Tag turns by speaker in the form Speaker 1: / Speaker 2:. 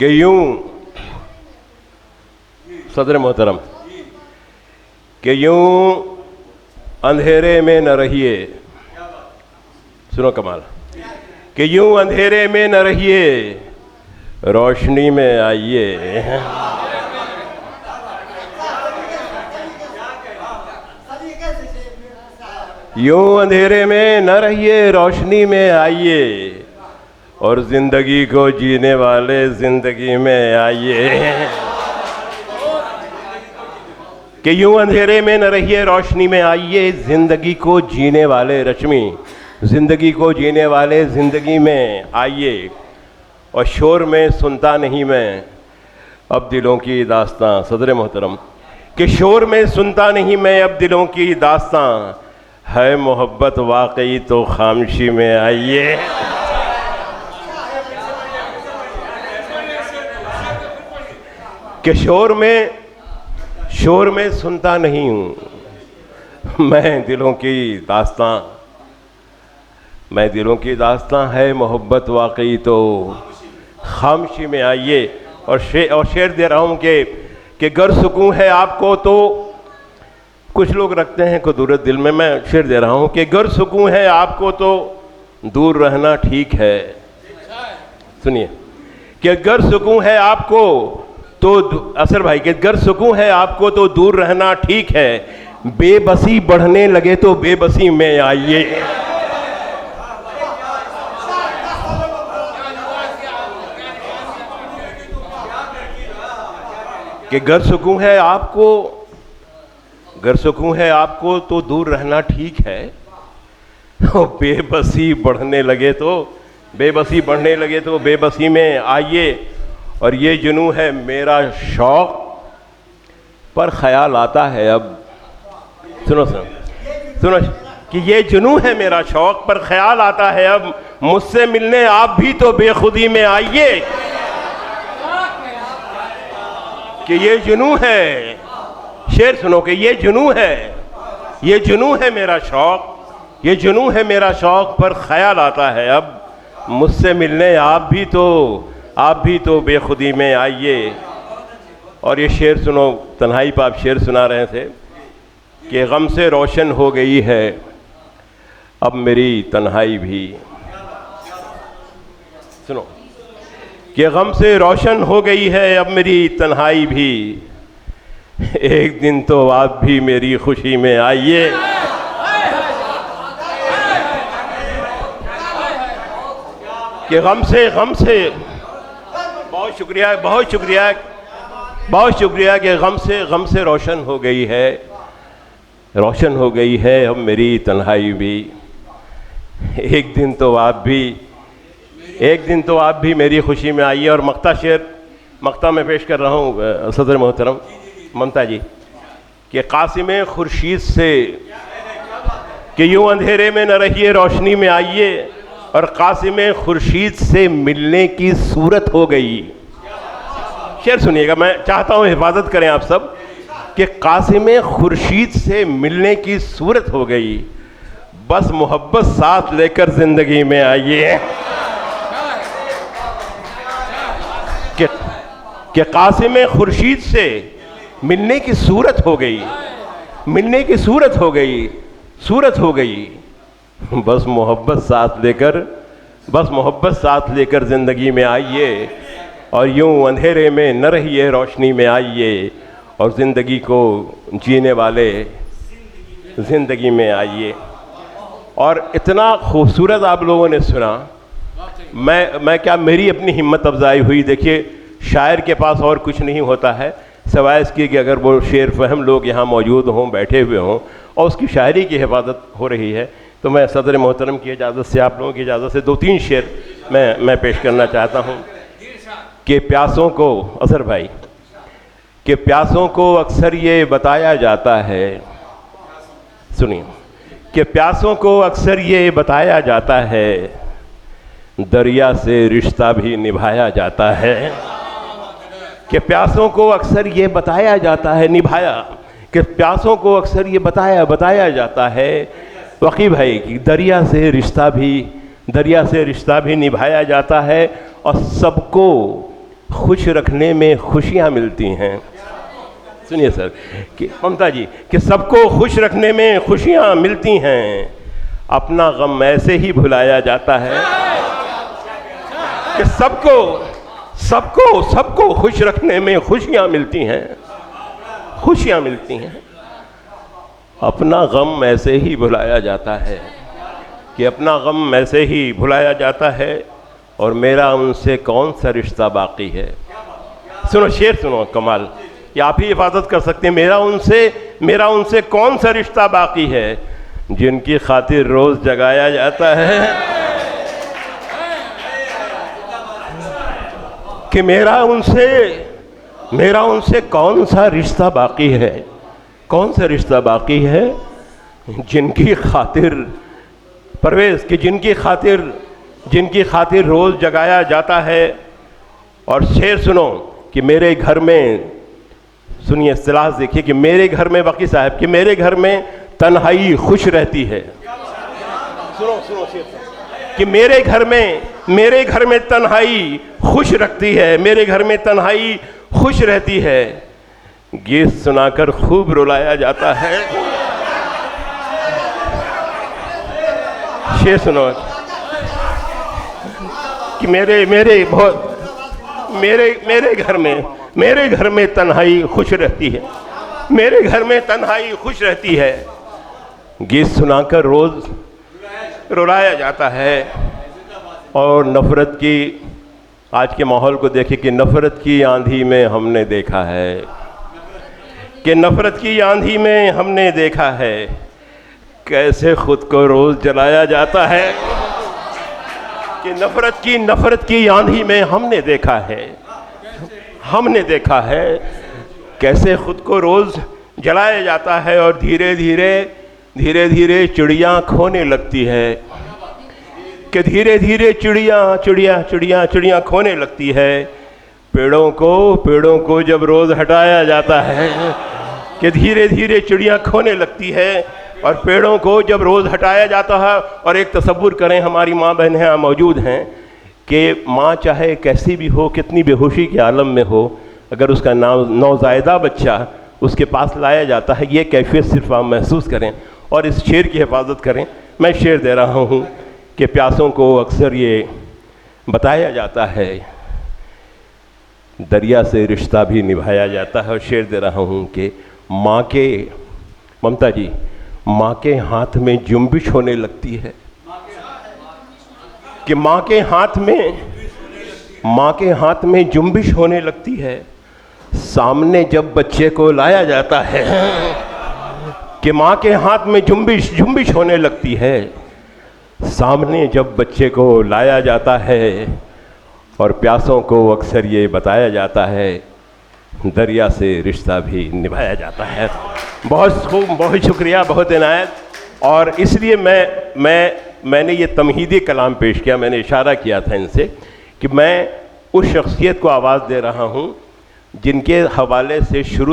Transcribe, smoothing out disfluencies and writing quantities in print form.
Speaker 1: कि यूं सदर मोहतरम कि यूं अंधेरे में न रहिए, सुनो कमाल, कि यूं अंधेरे में न रहिए, रोशनी में आइए। यूं अंधेरे में न रहिए, रोशनी में आइए, और जिंदगी को जीने वाले जिंदगी में आइए। कि यूं अंधेरे में न रहिए, रोशनी में आइए, जिंदगी को जीने वाले रश्मि, जिंदगी को जीने वाले जिंदगी में आइए। और शोर में सुनता नहीं मैं अब दिलों की दास्तां, सदर मोहतरम, कि शोर में सुनता नहीं मैं अब दिलों की दास्तां, है मोहब्बत वाकई तो खामोशी में आइए। कि शोर में सुनता नहीं हूँ मैं दिलों की दास्तां, मैं दिलों की दास्तां, है मोहब्बत वाकई तो खामोशी में आइए। और शेर दे रहा हूँ कि गर सुकून है आपको तो, कुछ लोग रखते हैं कुदूरत दिल में, मैं शेर दे रहा हूँ कि गर सुकून है आपको तो दूर रहना ठीक है। सुनिए कि गर सुकून है आपको तो, असर भाई, कि गर सुकून है आपको तो दूर रहना ठीक है, बेबसी बढ़ने लगे तो बेबसी में आइए। कि गर सुकून है आपको, गर सुकून है आपको तो दूर रहना ठीक है, बेबसी बढ़ने लगे तो, बेबसी बढ़ने लगे तो बेबसी में आइए। और ये जुनू है मेरा शौक पर ख्याल आता है अब, सुनो कि ये जुनू है मेरा शौक पर ख्याल आता है अब, मुझसे मिलने आप भी तो बेखुदी में आइए। कि ये जुनू है, शेर सुनो, कि ये जुनू है, ये जुनू है मेरा शौक, ये जुनू है मेरा शौक पर ख्याल आता है अब, मुझसे मिलने आप भी तो बेखुदी में आइए। और ये शेर सुनो, तन्हाई पर आप शेर सुना रहे थे कि गम से रोशन हो गई है अब मेरी तन्हाई भी, सुनो कि गम से रोशन हो गई है अब मेरी तन्हाई भी, एक दिन तो आप भी मेरी खुशी में आइए। कि गम से बहुत शुक्रिया, बहुत शुक्रिया, बहुत शुक्रिया कि गम से रोशन हो गई है, रोशन हो गई है अब मेरी तन्हाई भी, एक दिन तो आप भी मेरी खुशी में आइए। और मक्ता में पेश कर रहा हूँ सदर मोहतरम ममता जी, कि कासिम खुर्शीद से कि यूं अंधेरे में न रहिए, रोशनी में आइए, और कासिम खुर्शीद से मिलने की सूरत हो गई। शेर सुनिएगा, मैं चाहता हूँ हिफाजत करें आप सब, कि कासिम खुर्शीद से मिलने की सूरत हो गई, बस मोहब्बत साथ लेकर जिंदगी में आइए। कि कासिम खुर्शीद से मिलने की सूरत हो गई, मिलने की सूरत हो गई, सूरत हो गई, बस मोहब्बत साथ लेकर जिंदगी में आइए, और यूं अंधेरे में न रहिए, रोशनी में आइए, और जिंदगी को जीने वाले जिंदगी में आइए। और इतना खूबसूरत आप लोगों ने सुना, मैं क्या, मेरी अपनी हिम्मत अफजाई हुई। देखिए, शायर के पास और कुछ नहीं होता है सिवाय इसकी कि अगर वो शेर फहम लोग यहाँ मौजूद हों, बैठे हुए हों, और उसकी शायरी की हिफाजत हो रही है। तो मैं सदर मोहतरम की इजाज़त से, आप लोगों की इजाज़त से 2-3 शेर मैं पेश करना चाहता हूँ। कि प्यासों को, असर भाई, कि प्यासों को अक्सर ये बताया जाता है, सुनिए, कि प्यासों को अक्सर ये बताया जाता है, दरिया से रिश्ता भी निभाया जाता है। कि प्यासों को अक्सर ये बताया जाता है, निभाया, कि प्यासों को अक्सर ये बताया जाता है, वकी भाई, कि दरिया से रिश्ता भी निभाया जाता है, और खुश रखने में खुशियाँ मिलती हैं। सुनिए सर कि ममता जी, कि सबको खुश रखने में खुशियाँ मिलती हैं, अपना गम ऐसे ही भुलाया जाता है। कि सबको सबको सबको खुश रखने में खुशियाँ मिलती हैं, खुशियाँ मिलती हैं, अपना गम ऐसे ही भुलाया जाता है। कि अपना गम ऐसे ही भुलाया जाता है, और मेरा उनसे कौन सा रिश्ता बाकी है। सुनो शेर, सुनो कमाल, ये आप ही हिफाजत कर सकते हैं। मेरा उनसे कौन सा रिश्ता बाकी है, जिनकी खातिर रोज जगाया जाता है। कि मेरा उनसे कौन सा रिश्ता बाकी है, कौन सा रिश्ता बाकी है, जिनकी खातिर परवेज, कि जिनकी खातिर रोज जगाया जाता है। और शेर सुनो कि मेरे घर में, सुनिए इस्तिलाह देखिए, कि मेरे घर में वकी साहब, कि मेरे घर में तन्हाई खुश रहती है। सुनो शेर, कि मेरे घर में तन्हाई खुश रखती है, मेरे घर में तन्हाई खुश रहती है। गीत सुनाकर खूब रुलाया जाता है। शेर सुनो कि मेरे घर में तन्हाई खुश रहती है, मेरे घर में तन्हाई खुश रहती है। गीत सुनाकर रोज रुलाया जाता है। और नफरत की, आज के माहौल को देखिए कि नफरत की आंधी में हमने देखा है, कि नफरत की आंधी में हमने देखा है, कैसे खुद को रोज जलाया जाता है। कि नफरत की आंधी में हमने देखा है कैसे खुद को रोज जलाया जाता है। और धीरे धीरे चिड़ियाँ खोने लगती है। कि धीरे धीरे चिड़ियाँ खोने लगती है। पेड़ों को जब रोज हटाया जाता है, कि धीरे धीरे चिड़ियाँ खोने लगती है, और पेड़ों को जब रोज़ हटाया जाता है। और एक तसव्वुर करें, हमारी माँ बहनें यहाँ मौजूद हैं, कि माँ चाहे कैसी भी हो, कितनी बेहोशी के आलम में हो, अगर उसका नौज़ायदा बच्चा उसके पास लाया जाता है, ये कैफियत सिर्फ आप महसूस करें और इस शेर की हिफाजत करें। मैं शेर दे रहा हूँ कि प्यासों को अक्सर ये बताया जाता है, दरिया से रिश्ता भी निभाया जाता है। और शेर दे रहा हूँ कि माँ के, ममता जी, माँ के हाथ में जुम्बिश होने लगती है। कि माँ के हाथ में जुम्बिश होने लगती है, सामने जब बच्चे को लाया जाता है। कि माँ के हाथ में जुम्बिश होने लगती है, सामने जब बच्चे को लाया जाता है। और प्यासों को अक्सर ये बताया जाता है, दरिया से रिश्ता भी निभाया जाता है। बहुत खूब, बहुत शुक्रिया, बहुत इनायत। और इसलिए मैंने ये तमहीदी कलाम पेश किया। मैंने इशारा किया था इनसे कि मैं उस शख्सियत को आवाज़ दे रहा हूँ जिनके हवाले से शुरू